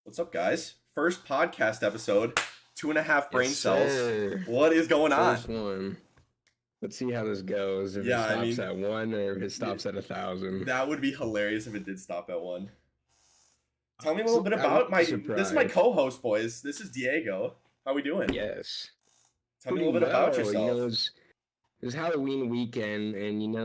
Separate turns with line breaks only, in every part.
What's up, guys? First podcast episode, 2.5
Yes,
brain cells.
sir.
What is going on?
First one. Let's see how this goes. If it
Yeah, I
stops
mean,
at 1 or if it stops at 1,000.
that would be hilarious if it did stop at 1. Tell me a little
Honestly,
bit
I wouldn't
about
be
this is my
surprised.
co-host, boys. This is Diego. How we doing?
Yes.
Tell me a
Pretty
little bit about
well.
yourself.
It was Halloween weekend, and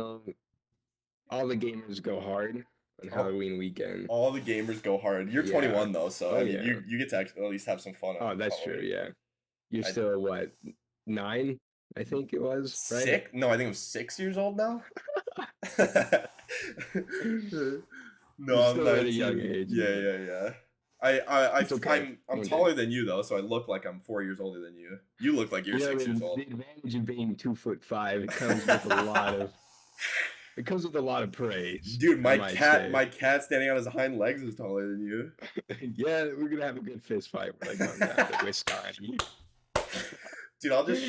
all the gamers go hard on
Oh,
Halloween weekend.
all the gamers go hard. You're
Yeah.
21 though, so
Oh,
I mean,
yeah.
you get to at least have some fun.
Oh,
On
that's true,
Halloween.
yeah. You're
I-
still, what, 9? I think it was, right?
6? No, I think I'm 6 years old now. No,
You're
I'm
still at a
19.
young age.
Yeah.
It's okay.
I'm
One
taller than you though, so I look like I'm 4 years older than you. You look like you're 6 years old.
The advantage of being 2'5" comes with a lot of praise.
Dude,
I might say.
my cat standing on his hind legs is taller than you.
Yeah, we're gonna have a good fist fight when I come down to Wisconsin.
Dude, I'll just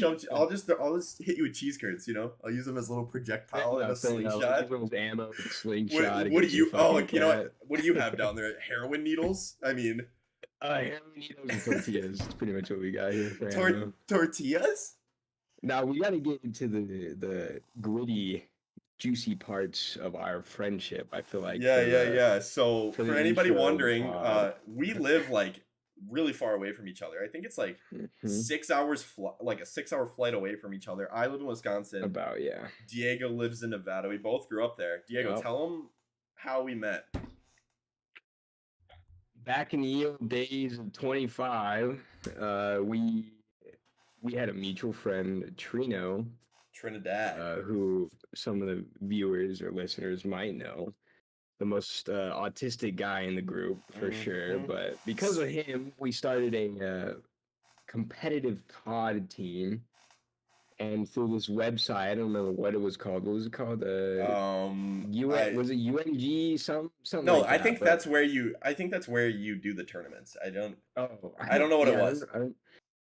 hit you with cheese curds, you know? I'll use them as a little projectile and a slingshot.
Ammo, and slingshot.
What do you what
cat.
what do you have down there? Heroin needles? I mean,
Heroin needles and tortillas. That's pretty much what we got here for ammo.
tortillas?
Now we gotta get into the gritty, juicy parts of our friendship. I feel like.
Yeah. So
for
for
the
anybody
intro
wondering,
pod.
we live like really far away from each other. I think it's like
Mhm.
6 hours like a 6-hour flight away from each other. I live in Wisconsin.
About, yeah.
Diego lives in Nevada. We both grew up there. Diego,
Yep.
tell him how we met.
Back in the old days of 25, we had a mutual friend, Trino,
Trinidad.
who some of the viewers or listeners might know, the most autistic guy in the group for sure.
Mhm.
But because of him, we started a competitive COD team. And through this website, I don't remember what it was called. What was it called? Was it UNG? Something
No,
like
I
that,
think
but-
that's where you do the tournaments. I don't know what it was.
I don't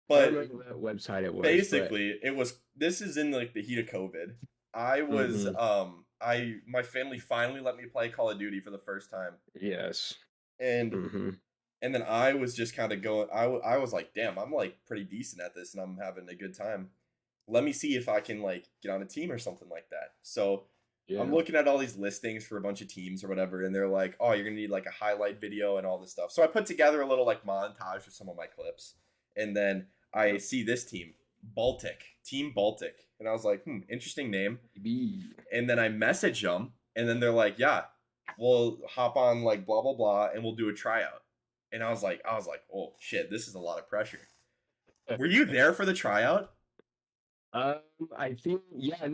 But
remember what website it was.
basically it was, this is in like the heat of COVID. I was
Mhm.
my family finally let me play Call of Duty for the first time.
Yes.
And
Hmm.
and then I was just kind of going, I was like, damn, I'm like pretty decent at this and I'm having a good time. Let me see if I can like get on a team or something like that. So
Yeah.
I'm looking at all these listings for a bunch of teams or whatever, and they're like, oh, you're gonna need like a highlight video and all this stuff. So I put together a little like montage of some of my clips, and then I see this team, Team Baltic, and I was like, interesting name. And then I message them, and then they're like, yeah, we'll hop on like blah blah blah, and we'll do a tryout. And I was like, oh shit, this is a lot of pressure. Were you there for the tryout?
I think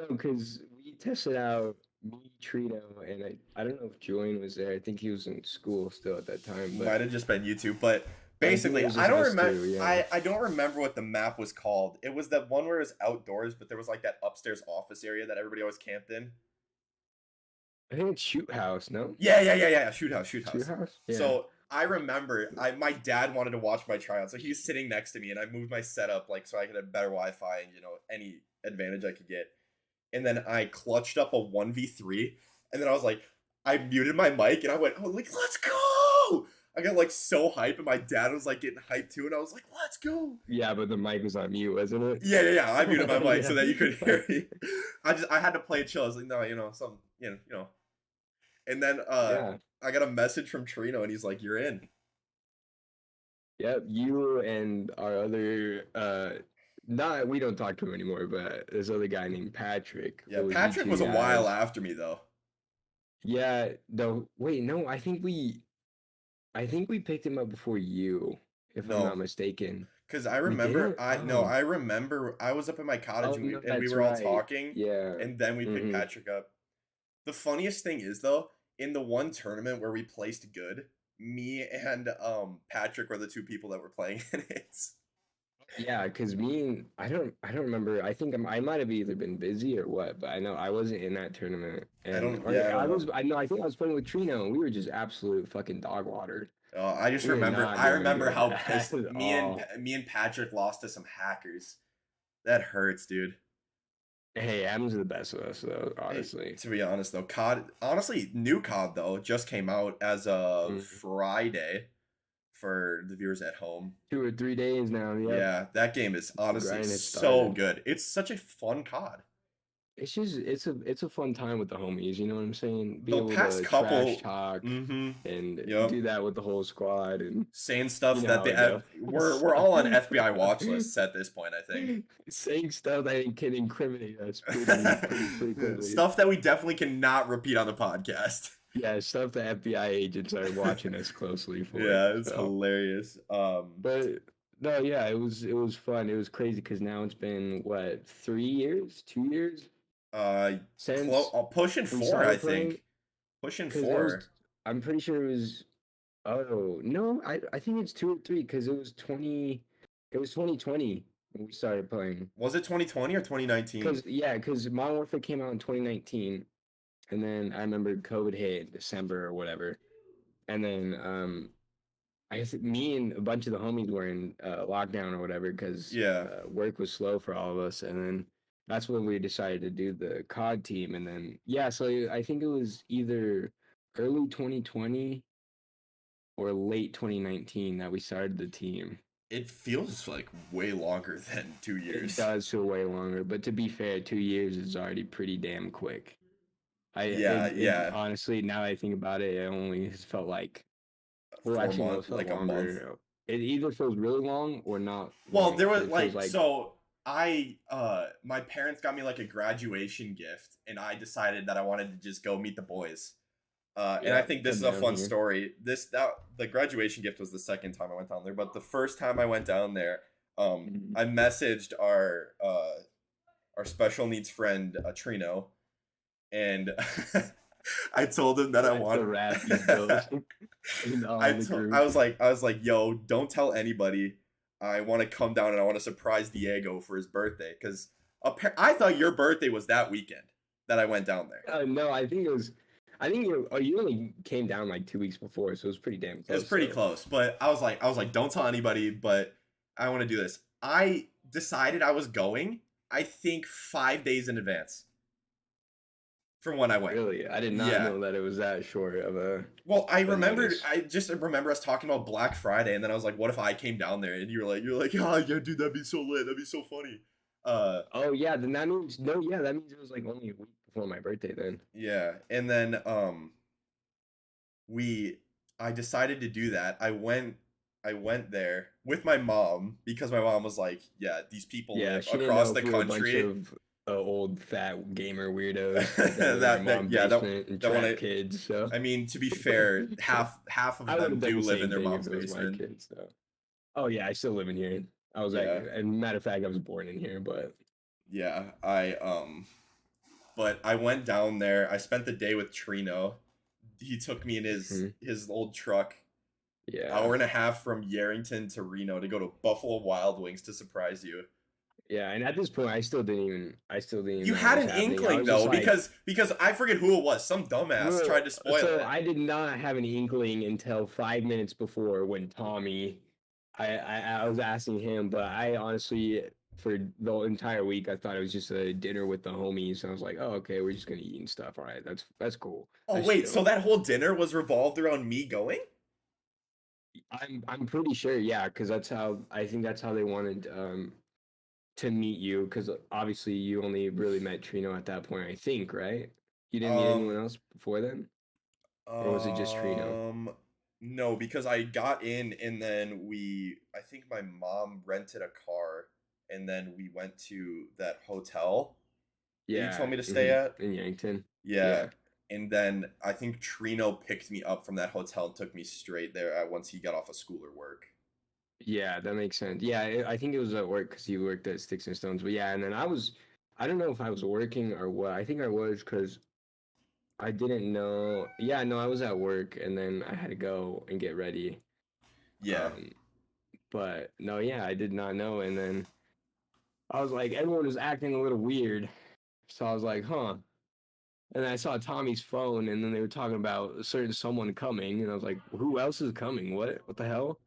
because we tested out me, Trino, and I don't know if Julian was there. I think he was in school still at that time. But
Might have just been you two, but
I think
basically,
it was
I
just
don't
us
remember.
two, yeah.
I don't remember what the map was called. It was that one where it was outdoors, but there was like that upstairs office area that everybody always camped in.
I think it's Shoot House, no?
Yeah. Shoot house.
Shoot House? Yeah.
So I remember, my dad wanted to watch my tryout, so he's sitting next to me, and I moved my setup like so I could have better Wi-Fi and any advantage I could get. And then I clutched up a 1v3, and then I was like, I muted my mic, and I went, oh, like, let's go! I got like so hype, and my dad was like getting hyped too, and I was like, let's go!
Yeah, but the mic was on mute, wasn't it?
Yeah. I muted my mic so
Yeah.
that you could hear me. I had to play it chill. I was like, no, some, And then
Yeah.
I got a message from Trino, and he's like, you're in.
Yep, you and our other we don't talk to him anymore, but this other guy named Patrick.
Yeah,
those
Patrick
two
was a while
guys.
after me though.
Yeah, no, wait, no, I think we picked him up before you, if I'm
No.
not mistaken.
Cause I remember,
didn't?
I remember I was up in my cottage and we
that's
were all
right.
talking,
Yeah.
and then we picked
Mhm.
Patrick up. The funniest thing is though, in the one tournament where we placed good, me and Patrick were the two people that were playing in it.
Yeah, because I don't remember. I think I might have either been busy or what, but I know I wasn't in that tournament.
I
And
don't know.
I think I was playing with Trino, and we were just absolute fucking dog water.
I just
We were
remember,
not
I
doing
remember
good
how
at
pissed
all.
me and Patrick lost to some hackers. That hurts, dude.
Hey, Adam's the best of us, though. Honestly,
To be honest though, COD, honestly, new COD though just came out as of
Mhm.
Friday. for the viewers at home.
2 or 3 days now. Yep.
Yeah, that game is honestly so good. It's such a fun COD.
It's just it's a fun time with the homies, you know what I'm saying? Be
The
able
past
to
couple
trash talk and
Yep.
do that with the whole squad and
saying stuff
you know
that
how
they
it goes.
we're all on FBI watch lists at this point, I think.
Saying stuff that can incriminate us pretty frequently.
Stuff that we definitely cannot repeat on the podcast.
Yeah, stuff the FBI agents are watching us closely for.
Yeah, it's hilarious.
But no, yeah, it was fun. It was crazy because now it's been what 3 years, 2 years since
pushing
we
4,
started
I think.
playing?
Pushing
'Cause
4.
I'm pretty sure it was. Oh no, I think it's 2 or 3 because it was 2020 when we started playing.
Was it 2020 or 2019?
Because Modern Warfare came out in 2019, and then I remember COVID hit in December or whatever, and then I guess me and a bunch of the homies were in lockdown or whatever because work was slow for all of us, and then that's when we decided to do the COD team, and then so I think it was either early 2020 or late 2019 that we started the team.
It feels like way longer than 2 years.
It does feel way longer, but to be fair, 2 years is already pretty damn quick. Honestly, now that I think about it, it only has felt like
4 months, like
longer.
a month.
It either feels really long or not.
Well, there was like so I my parents got me like a graduation gift, and I decided that I wanted to just go meet the boys. And I think this is a fun story. The graduation gift was the second time I went down there, but the first time I went down there, I messaged our special needs friend Trino, and I told him that I wanted. I was like, yo, don't tell anybody. I want to come down and I want to surprise Diego for his birthday because I thought your birthday was that weekend that I went down there.
No, I think it was. I think you only came down like 2 weeks before, so it was pretty damn close.
It was pretty close, but I was like, don't tell anybody, but I want to do this. I decided I was going, I think 5 days in advance from when I went.
Really? I did not know that it was that short of a...
Well, I just remember us talking about Black Friday, and then I was like, what if I came down there? And you're like, oh, yeah, dude, that'd be so lit. That'd be so funny.
Oh, yeah, then that means... that means it was like only a week before my birthday then.
Yeah, and then I decided to do that. I went there with my mom because my mom was like, yeah, these people live across the country.
A bunch of old fat gamer weirdos that want to kids. So
I mean, to be fair, half of them do live in their mom's basement.
Kids, so. Oh yeah, I still live in here. I was and matter of fact, I was born in here, but
yeah, but I went down there. I spent the day with Trino. He took me in his old truck.
Yeah.
Hour and a half from Yerington to Reno to go to Buffalo Wild Wings to surprise you.
Yeah, and at this point, I still didn't even.
You had an inkling though, because I forget who it was. Some dumbass tried to spoil it.
So I did not have an inkling until 5 minutes before when Tommy. I was asking him, but I honestly, for the entire week, I thought it was just a dinner with the homies. And I was like, oh, okay, we're just gonna eat and stuff. All right, that's cool.
Oh wait, so that whole dinner was revolved around me going?
I'm pretty sure, yeah, because I think that's how they wanted to meet you, because obviously you only really met Trino at that point, I think, right? You didn't meet anyone else before then? Or was it just Trino?
No, because I got in and then I think my mom rented a car and then we went to that hotel you told me to stay at.
In Yankton.
Yeah. And then I think Trino picked me up from that hotel and took me straight there once he got off of school or work.
Yeah, that makes sense. Yeah, I think it was at work because he worked at Sticks and Stones. But yeah, and then I don't know if I was working or what. I think I was because I didn't know. Yeah, no, I was at work and then I had to go and get ready.
Yeah.
But no, yeah, I did not know. And then I was like, everyone was acting a little weird. So I was like, huh. And then I saw Tommy's phone, and then they were talking about a certain someone coming, and I was like, who else is coming? What the hell?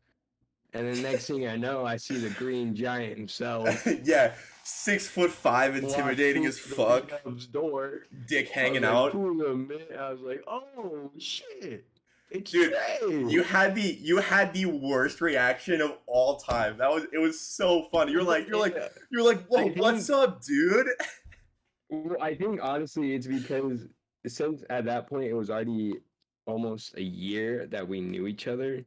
And then next thing I know, I see the Green Giant himself.
Yeah, 6'5", intimidating as fuck.
Door,
dick hanging out.
I was like, oh shit. It's
Dude,
Trey.
you had the worst reaction of all time. It was so funny. You're like, whoa, what's up, dude?
Well, I think honestly, it's because since at that point it was already almost a year that we knew each other.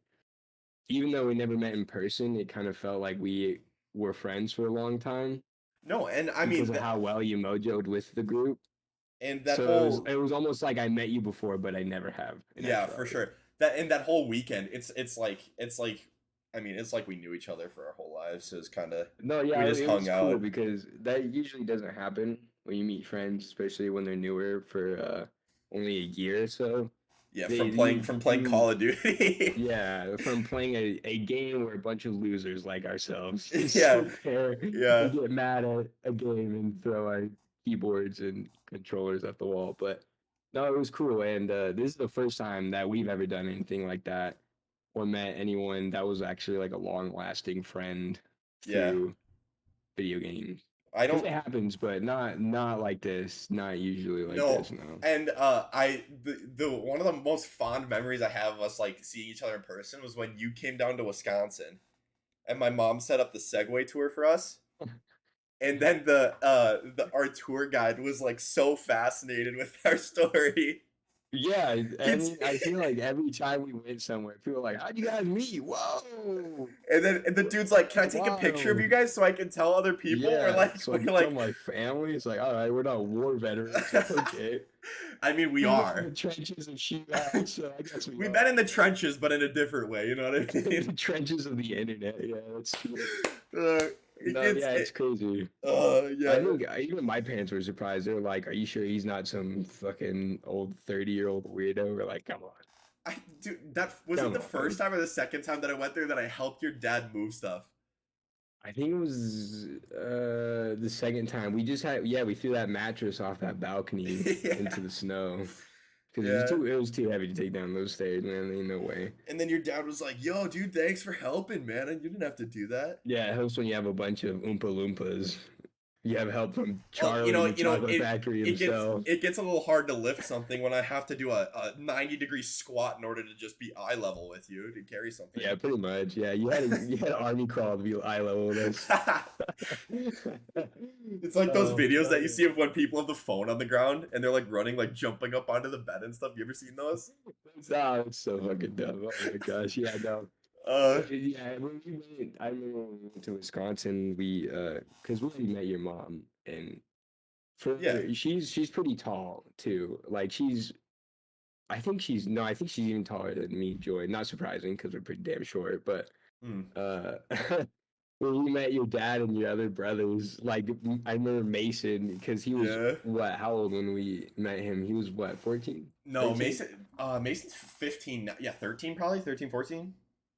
Even though we never met in person, it kind of felt like we were friends for a long time
No, and I mean
because of how well you mojoed with the group.
and that
So
whole
it was almost like I met you before, but I never have in
yeah, for
actuality.
sure. That whole weekend, it's like I mean, it's like we knew each other for our whole lives. So it's kind of
No,
we
yeah,
just
it
hung
was cool
out.
because that usually doesn't happen when you meet friends, especially when they're newer for only a year or so.
Yeah,
They
from playing
you
Call of Duty.
yeah, from playing a game where a bunch of losers like ourselves
Yeah,
sit there and
yeah.
get mad at a game and throw our keyboards and controllers at the wall. But no, it was cool, and this is the first time that we've ever done anything like that or met anyone that was actually like a long-lasting friend
Yeah.
through video games.
I
Because
don't
it happens, but not like this. Not usually like
know.
this. No.
And the one of the most fond memories I have of us like seeing each other in person was when you came down to Wisconsin and my mom set up the Segway tour for us. And then the our tour guide was like so fascinated with our story.
Yeah, I
It's
mean, I feel like every time we went somewhere, people are like, "How'd you guys meet?" Whoa,
and the dude's like, "Can I
that's
take a picture of you
wild.
guys so I can tell other people?"
Yeah, so I
We're
can tell
like
my family. It's like, all right, we're not war veterans. It's okay.
I mean, we
We met in
are.
the trenches of shootout, so I guess we
We
are.
met in the trenches, but in a different way. You know what I
In
mean?
the trenches of the internet. Yeah, that's true.
It
No,
gets
yeah,
it.
it's crazy. I
Yeah.
think even my parents were surprised. They're like, "Are you sure he's not some fucking old 30-year-old weirdo?" We're like, "Come on,
I dude, that was it.
come
The first
on."
time or the second time that I went there that I helped your dad move stuff.
I think it was the second time. We just had we threw that mattress off that balcony
Yeah.
into the snow because
Yeah.
it was too heavy to take down those stairs, man. Ain't no way.
And then your dad was like, "Yo, dude, thanks for helping, man. You didn't have to do that."
Yeah, it helps when you have a bunch of Oompa Loompas. You have help from
Well,
Charlie the
you know,
Chocolate Factory himself.
it gets a little hard to lift something when I have to do a 90-degree squat in order to just be eye level with you to carry something.
Yeah, pretty much. Yeah, you had army crawl to be eye level with us.
It's like those
Oh,
videos that you
funny.
see of when people have the phone on the ground and they're like running, like jumping up onto the bed and stuff. You ever seen those?
It's so fucking dumb. Oh my gosh. Yeah, no.
Uh,
Yeah, when we went, I remember when we went to Wisconsin, because we already met your mom, and for
yeah.
she's pretty tall too. Like I think she's no, I think she's even taller than me, Joy. Not surprising because we're pretty damn short, but
Mm,
uh, when we met your dad and your other brothers, like I remember Mason because he was
yeah.
what? How old when we met him? He was what? 14,
No,
13?
Mason. Mason's 15. Yeah, 13 probably. 13, 14.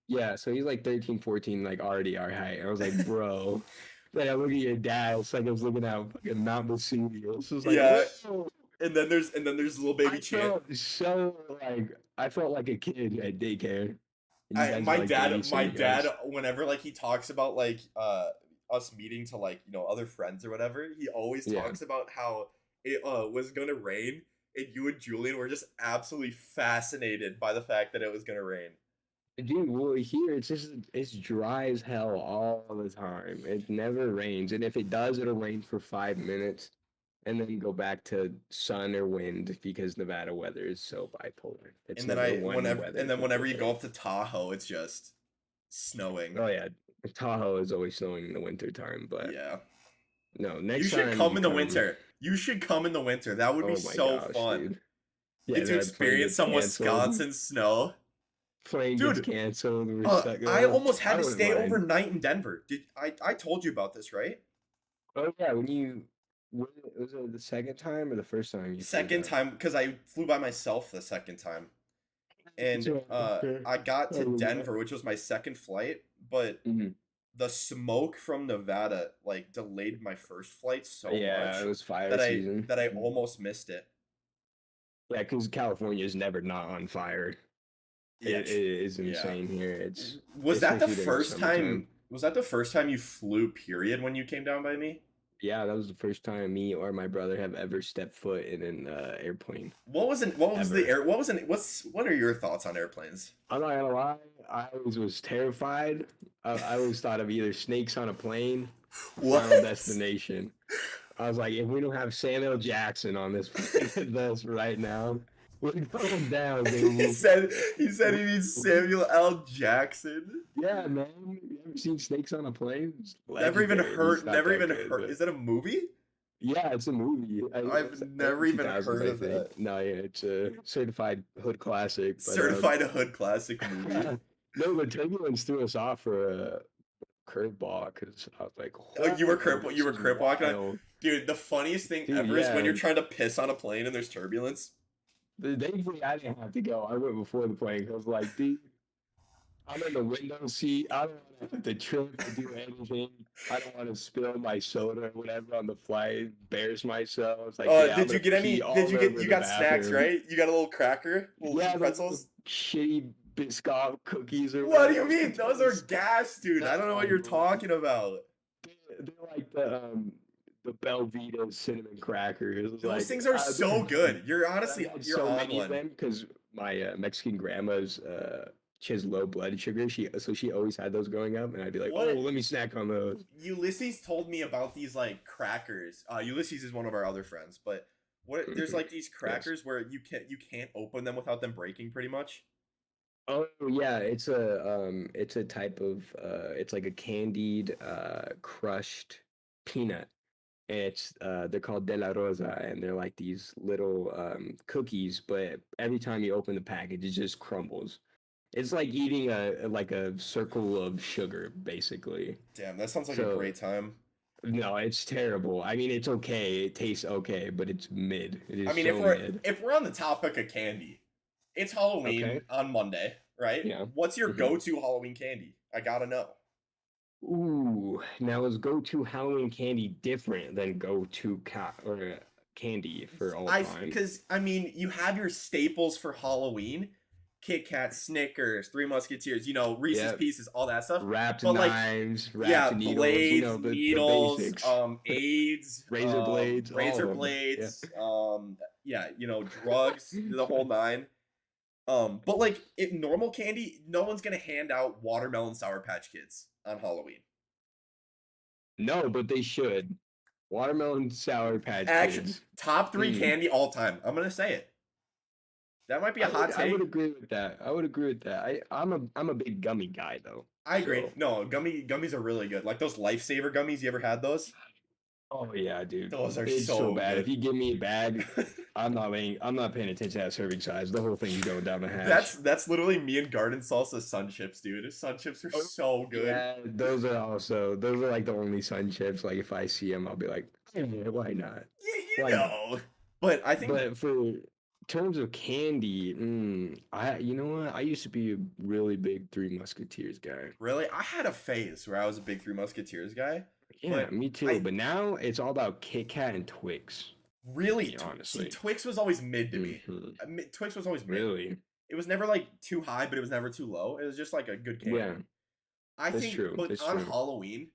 Yeah, so he's like 13, 14, like already our height. I was like, bro. Then I look at your dad, it's like I was looking at fucking Mount Vesuvius. It was like,
Yeah.
whoa.
And then there's little baby
I
Chan.
felt so like I felt like a kid at daycare. And you guys were like
My
babysitting
dad,
us.
whenever like he talks about like us meeting to like other friends or whatever, he always
Yeah.
talks about how it was gonna rain, and you and Julian were just absolutely fascinated by the fact that it was gonna rain.
Dude, well here it's dry as hell all the time. It never rains. And if it does, it'll rain for 5 minutes and then go back to sun or wind because Nevada weather is so bipolar. It's
And then
never one
and
weather
then
for the
whenever you go
decade.
up to Tahoe, it's just snowing.
Oh yeah, Tahoe is always snowing in the winter time, but
Yeah.
no,
You
next
should
time
come
you
in the
come,
winter. You should come in the winter. That would be
oh my
so
gosh,
fun.
dude. Yeah,
Get to
that plane
experience
gets
some
canceled.
Wisconsin snow.
Plane gets
Dude,
canceled. We're stuck.
I almost had
I
to
wouldn't
stay
mind.
overnight in Denver. Did I told you about this, right?
Oh yeah, was it the second time or the first time you flew
Second
down?
time because I flew by myself the second time. And
Okay.
I got
I
to
remember that.
Denver, which was my second flight, but
Mhm.
the smoke from Nevada like delayed my first flight so
Yeah, it
much
was fire season.
that I almost missed it.
Yeah, because California is never not on fire.
Yeah,
It is
yeah.
insane here.
Was that the
Especially during the
first
summertime.
time? Was that the first time you flew? Period. When you came down by me?
Yeah, that was the first time me or my brother have ever stepped foot in an airplane.
What
Ever.
was an what are your thoughts on airplanes?
I'm not gonna lie, I always was terrified. I always thought of either Snakes on a Plane or Final
What?
Destination. I was like, if we don't have Samuel Jackson on this plane with us right now, we're going down,
he
baby.
said he said he needs Samuel L. Jackson.
Yeah, man. You ever seen Snakes on a Plane? It's
Never even
legendary. He's not
never
that
even
good,
heard.
but
Is that a movie?
yeah, it's a movie.
I've
It's
never
early
even
2000s,
heard
I
of
think.
that.
No, yeah, it's a certified hood classic. But
Certified a Hood classic movie.
no, but Turbulence threw us off for a curveball because I was like,
Oh,
"Whoa,
you
this
were
is
crip walking on.
wild,
Dude, the funniest thing
dude."
ever is when
Yeah,
you're trying to piss on a plane and there's turbulence.
thankfully I didn't have to go. I went before the plane because, like, dude, I'm in the window seat. I don't want to have to trip or do anything. I don't want to spill my soda or whatever on the flight. Embarrass myself. It's like, yeah, I'm
Did you
gonna
get
pee
any?
all over
You
the
got snacks,
bathroom.
right? You got a little cracker, little
Yeah, those little
pretzels.
shitty Biscoff cookies or
What do
whatever.
you mean? Those are gas, dude. I don't know what you're
No,
talking about.
they're like the Belvita cinnamon crackers. It's
Those
like
things are so good. You're
I've
honestly
had
you're
so
on
many of
one.
them because my Mexican grandma's she has low blood sugar. She always had those growing up, and I'd be like, oh,
What
let me snack on those.
Ulysses told me about these like crackers. Ulysses is one of our other friends, but what there's like these
Yes.
crackers where you can't open them without them breaking pretty much.
Oh yeah, it's a type of it's like a candied crushed peanut. It's they're called De La Rosa, and they're like these little cookies, but every time you open the package, it just crumbles. It's like eating like a circle of sugar, basically.
Damn, that sounds like a
So
great time.
no, it's terrible. I mean, it's okay. It tastes okay, but it's mid. It
I
is
mean,
so mid.
if we're on the topic of candy, it's
Okay.
Halloween on Monday, right?
Yeah.
What's your
hmm
go-to Halloween candy? I gotta know.
Ooh, now is go-to Halloween candy different than go-to candy for all time?
Because I mean, you have your staples for Halloween, Kit Kat, Snickers, Three Musketeers, Reese's
Yeah,
Pieces, all that stuff.
wrapped
But like,
knives,
yeah,
wrapped needles,
blades,
the
needles,
basics.
AIDS,
Razor blades, all
razor
of them. Yeah.
blades, yeah, drugs, the whole nine. But like, normal candy, no one's gonna hand out watermelon Sour Patch Kids on Halloween.
No, but they should. Watermelon Sour Patch
Actually,
Kids.
top three
Mm.
candy all time. I'm gonna say it. That might be a hot
I would
take.
agree with that. I would agree with that. I'm a big gummy guy though.
I agree.
So
No, gummies are really good. Like those Lifesaver gummies. You ever had those?
oh yeah, dude.
Those are
It's so
so
bad. If
good.
you give me a bag, I'm not paying attention to that serving size. The whole thing's going down the
That's
hatch.
that's literally me and Garden Salsa Sun Chips, dude. Sun Chips are
Oh,
so good.
yeah, those are like the only sun chips. Like if I see them, I'll be like, yeah, why not?
You
Why not?
know. But I think
But for terms of candy, you know what? I used to be a really big Three Musketeers guy.
really, I had a phase where I was a big Three Musketeers guy,
Yeah,
but
me too.
I
But now it's all about Kit Kat and Twix.
really see
Honestly,
Twix was always mid to me.
hmm
Twix was always mid.
really,
It was never like too high, but it was never too low. It was just like a good
yeah,
candy. I
that's
think,
true.
but
That's
on
true.
Halloween,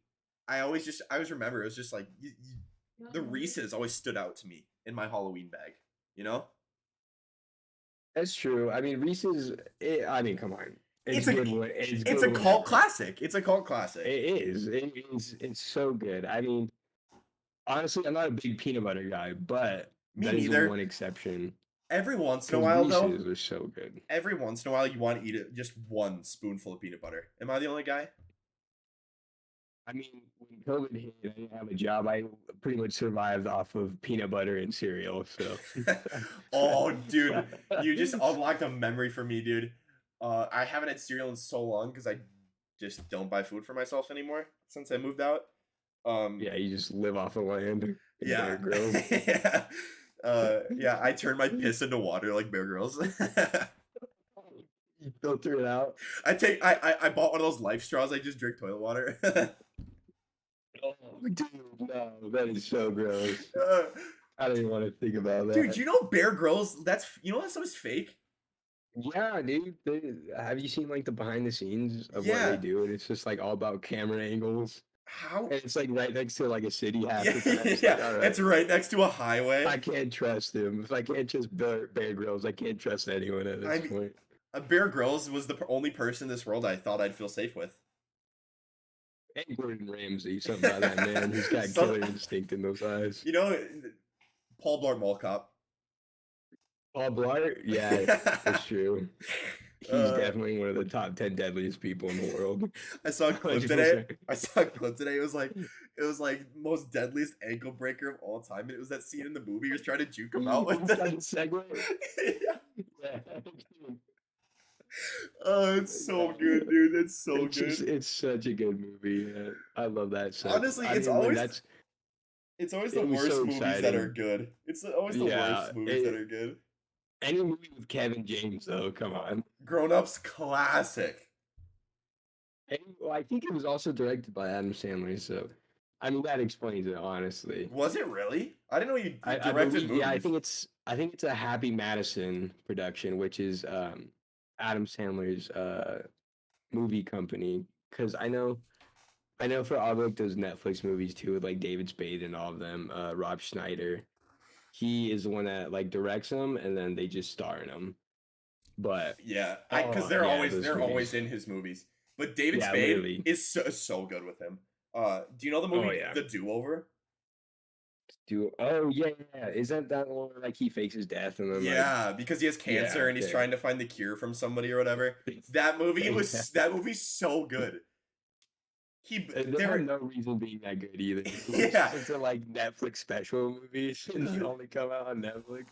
I always remember it was just like the Reese's always stood out to me in my Halloween bag. You know,
That's true. I mean, Reese's. I mean, come on, it's
it's a
good. It's
it's
good
a cult
whatever.
classic. It's a cult classic.
It is. It is. It's so good. I mean, honestly, I'm not a big peanut butter guy, but
Me
that is the
neither.
one exception
Every once in a
because
while, though,
Reese's are so good.
every once in a while, you want to eat just one spoonful of peanut butter. Am I the only guy?
I mean, when COVID hit, I didn't have a job. I pretty much survived off of peanut butter and cereal. So,
Oh, dude, you just unlocked a memory for me, dude. I haven't had cereal in so long because I just don't buy food for myself anymore since I moved out. Um,
yeah, you just live off the land in Bear
yeah,
Grylls.
yeah, yeah. I turn my piss into water like Bear Grylls.
You filter it out.
I bought one of those life straws. I just drink toilet water.
Oh, dude, no, that is so gross.
Uh,
I don't even want to think about
dude,
that.
you know Bear Grylls? That stuff is fake.
Yeah, dude. Have you seen like the behind the scenes of what they
Yeah.
do? And it's just like all about camera angles.
How?
And it's like right next to like a city half the time.
Yeah,
It's
yeah,
like, all
it's
right,
right next to a highway.
I can't trust him. If I can't trust Bear Grylls, I can't trust anyone at
I
this
mean,
point.
Bear Grylls was the only person in this world I thought I'd feel safe with.
And Gordon Ramsay, something about that man. He's got
Some,
killer instinct in those eyes.
you know, Paul Blart Mall Cop.
Paul Blart, yeah, it's true. He's
uh,
definitely one of the top 10 deadliest people in the world.
I saw a clip today.
100%.
I saw a clip today. It was like most deadliest ankle breaker of all time, and it was that scene in the movie. He was trying to juke him out with
That
the
segue.
yeah.
Yeah.
Oh, it's so good, dude. It's so good.
It's such a good movie. I love that. So
Honestly,
I
it's
mean,
always
that's
it's always the
it was
worst
so
movies that are
exciting.
good. It's always the
Yeah,
worst movies that are good.
any movie with Kevin James though, come on.
Grown Ups classic.
And, well, I think it was also directed by Adam Sandler, so I mean that explains it honestly.
Was it really? I didn't know you
I
directed
believe, yeah,
movies.
I think it's a Happy Madison production, which is Adam Sandler's movie company. Because I know for all like those Netflix movies too, with like David Spade and all of them, Rob Schneider, he is the one that like directs them, and then they just star in them. But
Yeah, because
oh yeah, those
they're always
movies,
in his movies. But David
yeah,
Spade
literally,
is so good with him. Do you know the
oh
movie
yeah.
The Do Over?
Oh yeah, yeah. Isn't that the one where like he fakes his death and then like
Yeah, because he has
yeah,
cancer and he's
okay.
trying to find the cure from somebody or whatever.
Yeah.
That movie's so good. He
And they have
there
no reason being that good either. It's
yeah,
just into like Netflix special movies and they only come out on Netflix.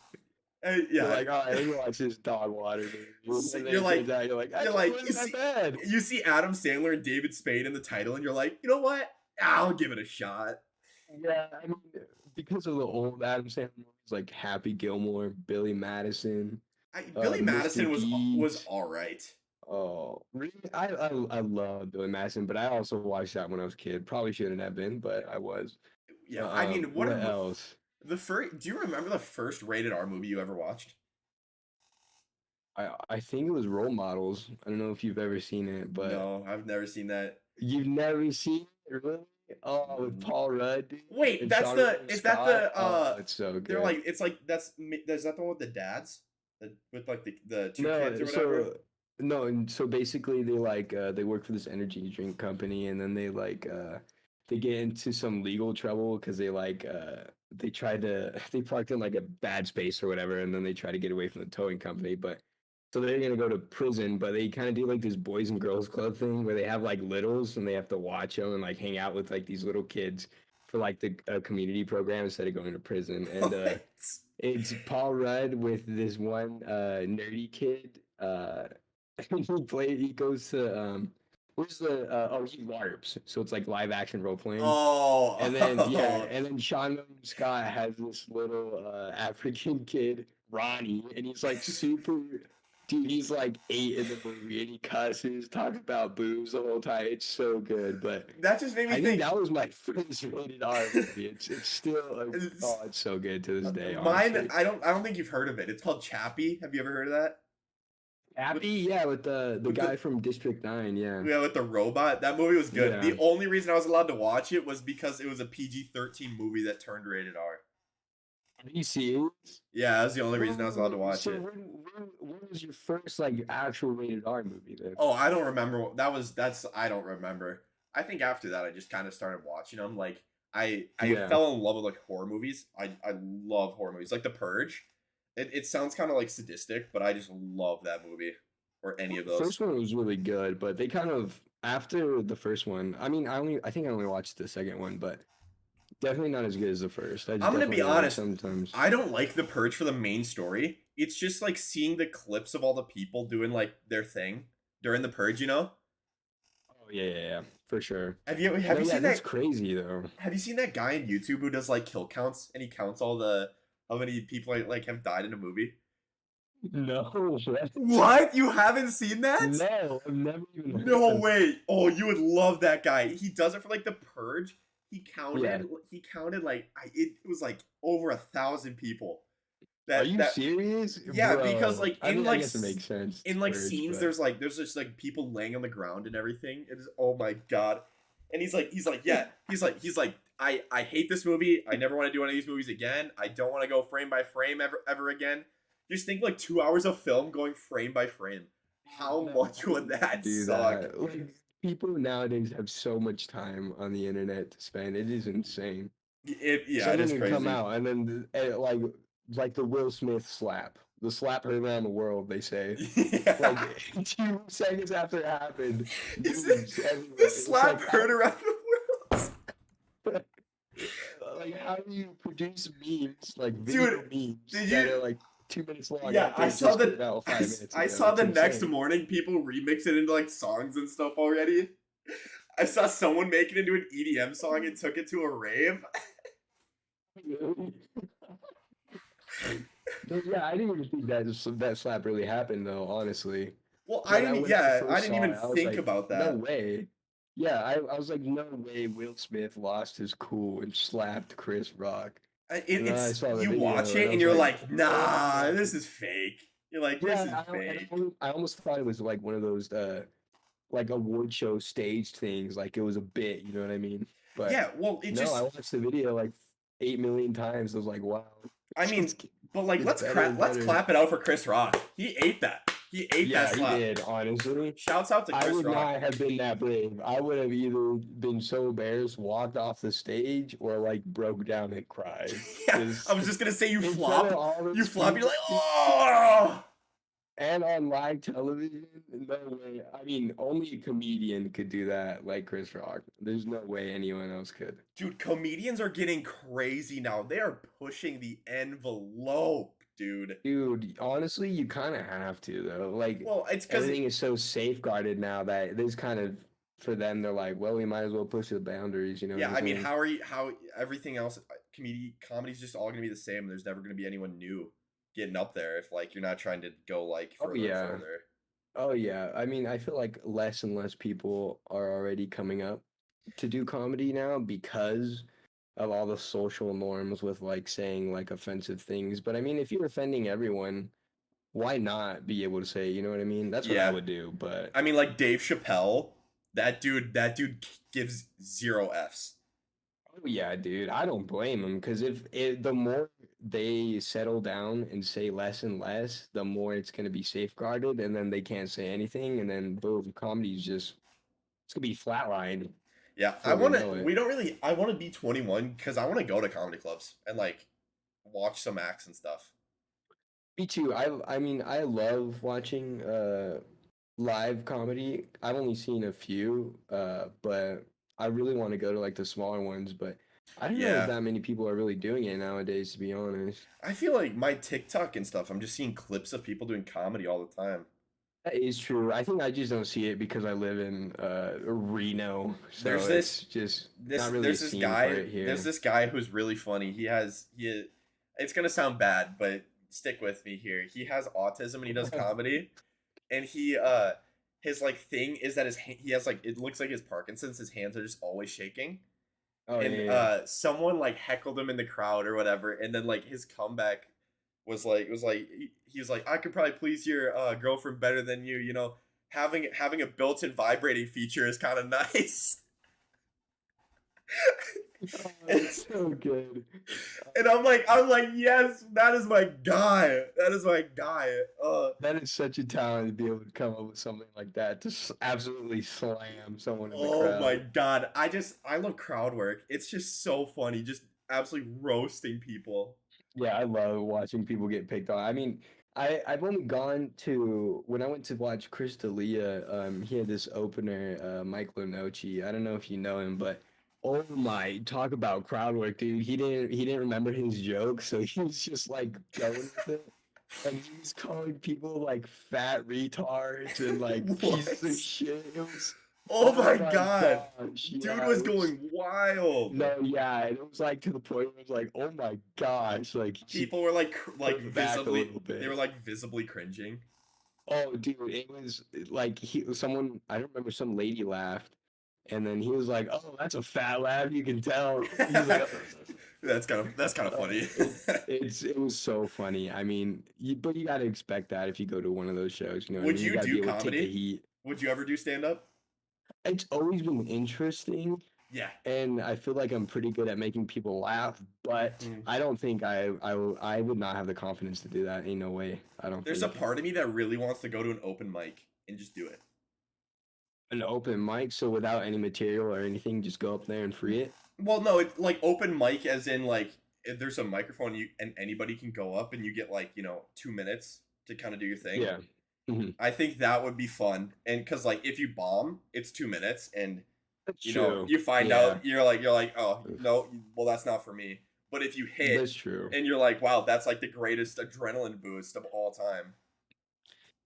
You're
yeah.
like, all right, let me watch this dog water movie. And then
You're
it turns
like
out you're like,
you're
actually, it
like
wasn't that bad.
you see Adam Sandler and David Spade in the title and you're like, you know what? I'll give it a shot.
Yeah, I mean, because of the old Adam Sandler movies like Happy Gilmore, Billy Madison,
Billy
Mr.
Madison was
Deeds.
all right.
Oh, really? I love Billy Madison, but I also watched that when I was a kid. Probably shouldn't have been, but I was.
Yeah, I mean,
What else?
the first? Do you remember the first rated R movie you ever watched?
I think it was Role Models. I don't know if you've ever seen it, but
No, I've never seen that.
you've never seen it, really? Oh, with Paul Rudd, dude,
Wait,
and Sean William
is that
Scott.
the
Oh, it's so
they're
good.
like it's like that's is that the one with the dads? With like the two kids
No,
or whatever?
no, and so basically they like they work for this energy drink company, and then they like they get into some legal trouble because they tried to they parked in like a bad space or whatever, and then they try to get away from the towing company, but so they're gonna go to prison, but they kind of do like this boys and girls club thing where they have like littles and they have to watch them and like hang out with like these little kids for like the community program instead of going to prison. And
What?
it's Paul Rudd with this one nerdy kid. He goes to where's the he LARPs, so it's like live action role playing.
Oh,
And then yeah, and then Sean William Scott has this little African kid, Ronnie, and he's like super dude, he's like 8 in the movie and he cusses, talks about boobs the whole time. It's so good. But
that just made me
I think
think.
that was my first rated R movie. It's still
It's-
oh, it's so good to this day,
Mine,
honestly.
I don't think you've heard of it. It's called Chappie. Have you ever heard of that? With,
Happy, yeah, with the
with
guy
the
from District 9, yeah.
yeah, with the robot. That movie was good.
Yeah.
The only reason I was allowed to watch it was because it was a PG-13 movie that turned rated R.
Are you serious?
Yeah, that was the only reason I was allowed to watch
So
it.
when was your first like actual rated R movie then?
Oh, I don't remember. That's I don't remember. I think after that I just kind of started watching them. Like I
Yeah.
fell in love with like horror movies. I love horror movies. Like The Purge. It sounds kind of like sadistic, but I just love that movie or any of those.
First one was really good, but they kind of after the first one. I mean, I think I only watched the second one, but definitely not as good as the first. I just
I'm gonna be
definitely like
honest.
sometimes.
I don't like The Purge for the main story. It's just like seeing the clips of all the people doing like their thing during The Purge. You know?
Oh yeah, for sure.
Have
No,
you
yeah,
seen
that's
that?
crazy though.
Have you seen that guy on YouTube who does like kill counts and he counts all the how many people like have died in a movie?
No, what?
What? You haven't seen that?
No, I've never even heard
No
of.
way. Oh, you would love that guy. He does it for like The Purge.
Yeah.
He counted like it was like over 1,000 people.
Are you
That
serious,
yeah, because
bro?
like
I mean, I guess it makes sense.
in
It's
like
Purge,
scenes
but
there's just like people laying on the ground and everything. It is oh my god. And he's like, I hate this movie. I never want to do one of these movies again. I don't want to go frame by frame ever again. Just think like 2 hours of film going frame by frame. How much would that
Do
suck?
that. Like people nowadays have so much time on the internet to spend. It is insane.
Yeah, it
Something
is
can come
crazy.
out and then like the Will Smith slap. The slap heard around the world, they say. Like
Yeah.
2 seconds after it happened,
Is
memes
the
everywhere. It's
slap
like
heard around the world?
like how do you produce memes like
Dude,
video memes
did
that
you?
are like 2 minutes long
Yeah,
after it just came out 5 minutes
I
ago?
saw
It's
the next
insane.
morning people remix it into like songs and stuff already. I saw someone make it into an EDM song and took it to a rave.
But yeah, I didn't even think that slap really happened though, honestly.
Well,
When I
I
first
didn't
saw
even
it, I was
think
like,
about
no
that.
way. Yeah, I was like, no way Will Smith lost his cool and slapped Chris Rock. And then I
It's
saw the
you watch
video and
it
I
and
was
you're
like,
like,
oh
nah,
my.
this is fake. You're like, this is
Yeah,
fake.
I almost thought it was like one of those like award show staged things, like it was a bit, you know what I mean? But
Yeah, well, it
no, I
just
watched the video like 8 million times. I was like, wow,
I
it
mean,
just
but like
gets better and
let's
better.
clap it out for Chris Rock. He ate that. He ate that
Yeah, he
slap.
did, honestly.
Shouts out to
I
Chris
would
Rock.
not have been that brave. I would have either been so embarrassed, walked off the stage, or like broke down and cried.
Yeah, I
Because
was just gonna say you
in front of
flop.
all
You
those
flop. You're
people,
like,
dude,
oh.
and on live television, no way. I mean, only a comedian could do that like Chris Rock. There's no way anyone else could.
Dude, comedians are getting crazy now. They are pushing the envelope, dude.
Dude, honestly, you kind of have to though. Like
Well, it's because
everything is so safeguarded now that there's kind of for them, they're like, well, we might as well push the boundaries. You know what
yeah.
I'm
I mean,
saying?
how everything else comedy's just all gonna be the same. There's never gonna be anyone new getting up there if like you're not trying to go like
Oh
further and
yeah.
further.
Oh yeah. I mean, I feel like less and less people are already coming up to do comedy now because of all the social norms with like saying like offensive things. But I mean, if you're offending everyone, why not be able to say, you know what I mean? That's what I
Yeah,
would do. But
I mean, like Dave Chappelle, that dude gives zero f's.
oh yeah, dude, I don't blame them because the more they settle down and say less and less, the more it's gonna be safeguarded, and then they can't say anything, and then boom, comedy's just it's gonna be flatlined
Yeah, I
before we
want to.
know it.
We don't really. I want to be 21 because I want to go to comedy clubs and like watch some acts and stuff.
Me too. I mean I love watching live comedy. I've only seen a few, but I really want to go to like the smaller ones, but I don't know if
Yeah,
that many people are really doing it nowadays, to be honest.
I feel like my TikTok and stuff. I'm just seeing clips of people doing comedy all the time.
That is true. I think I just don't see it because I live in Reno, so
There's
it's
this
just
this
not really a
there's this
scene for
guy.
it
There's
here.
this guy who's really funny. It's gonna sound bad, but stick with me here. He has autism and he does comedy, and his like thing is that he has like it looks like his Parkinson's. His hands are just always shaking.
Oh
And
yeah,
someone like heckled him in the crowd or whatever, and then like his comeback was like he was like, I could probably please your girlfriend better than you. You know, having a built-in vibrating feature is kind of nice.
oh,
and,
it's so good.
and I'm like, yes, that is my guy. That is my guy.
That is such a talent to be able to come up with something like that to absolutely slam someone in the
Oh my
crowd.
god, I love crowd work. It's just so funny, just absolutely roasting people.
Yeah, I love watching people get picked on. I mean, I've only gone to when I went to watch Chris D'Elia. He had this opener, Mike Lenoci. I don't know if you know him, but oh my, talk about crowd work, dude. He didn't remember his joke, so he was just like going with it, and he was calling people like fat retards and like pieces of
What?
shit. It was
Oh
oh
my
my
god.
gosh,
Dude
yeah,
was
it was.
going wild.
No, yeah, and it was like to the point where it was like, oh my gosh, like he
People were like
put back a
visibly
little
they were
bit.
like visibly cringing.
Oh, dude, it was like someone I don't remember some lady laughed, and then he was like, "Oh, that's a fat laugh. You can tell." He's like,
That's kind of funny.
it was so funny. I mean, but you got to expect that if you go to one of those shows. You know what I
Would
mean? You
you
got to be
do
able to take the
comedy?
heat.
Would you ever do stand up?
It's always been interesting,
Yeah.
and I feel like I'm pretty good at making people laugh, but
Mhm.
I don't think I would not have the confidence to do that. Ain't no way. I don't
There's a
think.
part of me that really wants to go to an open mic and just do it.
An open mic, so without any material or anything, just go up there and free it.
Well, no, it's like open mic as in like if there's a microphone and anybody can go up and you get like, 2 minutes to kind of do your thing.
Yeah. Hmm.
I think that would be fun. And cuz like if you bomb, it's 2 minutes and
That's true.
you find
Yeah,
out you're like, "Oh, no, well that's not for me." But if you hit
that's true.
and you're like, "Wow, that's like the greatest adrenaline boost of all time."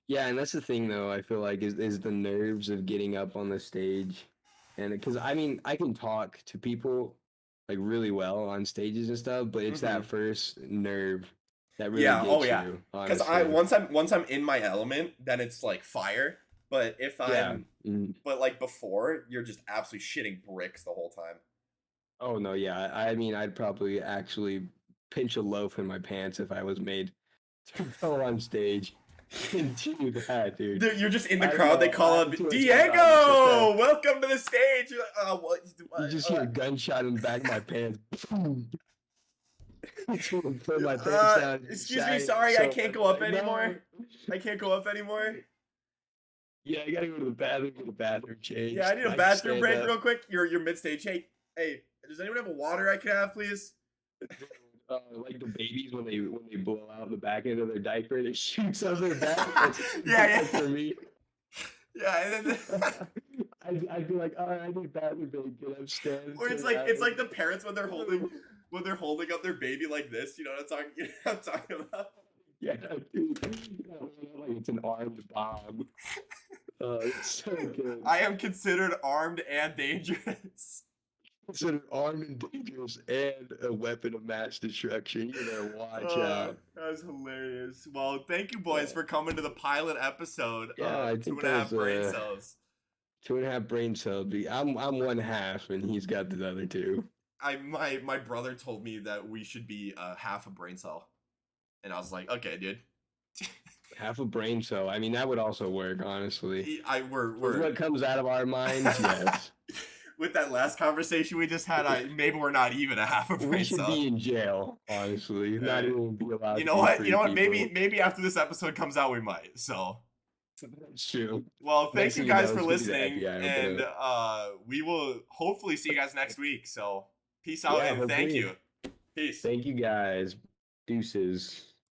Yeah, and that's the thing though. I feel like is the nerves of getting up on the stage, and because I mean I can talk to people like really well on stages and stuff, but it's that
Mhm.
first nerve that really
Yeah, oh
gets
yeah.
you.
Cuz I
Honestly,
once I'm in my element, then it's like fire. But if
yeah.
I'm but like before, you're just absolutely shitting bricks the whole time.
Oh no, yeah. I mean, I'd probably actually pinch a loaf in my pants if I was made to go on stage and do that, dude.
You're just in the
I
crowd. They
know.
call
I
up
have too much confidence.
Diego. Welcome to the stage. You're like, oh, what?
You just hear a gunshot in the back of my pants. Boom. Put my pants down.
Excuse me. Sorry, I
So
can't
I'm
go up
like,
anymore.
no.
I can't go up anymore.
Yeah, I gotta go to the bathroom, get a bathroom change.
Yeah, I need a
I can
bathroom
stand
break
up.
real quick. You're mid stage. Hey, does anyone have a water I can have, please?
Like the babies when they blow out the back end of their diaper, it shoots out their back. That's
Yeah,
like for me.
yeah. And then
I'd be like, all right, I need bathroom break, and I'm standing.
or
to
it's
the
like the parents when they're holding up their baby like this. You know what I'm talking? You know what I'm talking about?
Yeah, dude. Like it's an armed bomb. It's so good.
I am considered armed and dangerous.
It's an armed and dangerous and a weapon of mass destruction. You better watch out.
That was hilarious. Well, thank you, boys, for coming to the pilot episode
Yeah, I
of Two
think
and a
that
Half
was
Brain Cells.
2.5 brain cells. I'm one half, and he's got the other two.
My brother told me that we should be half a brain cell, and I was like, okay, dude.
Half a brain cell. I mean, that would also work, honestly.
We're
With what comes out of our minds, yes.
With that last conversation we just had, maybe we're not even a half a brain
We should
cell.
be in jail, honestly. Not even be allowed.
You know what? Maybe after this episode comes out, we might. So
that's true.
well, thank you guys for listening,
FBI,
and we will hopefully see you guys next week. So peace out,
Yeah,
and thank
hopefully.
you. Peace.
Thank you guys. Deuces.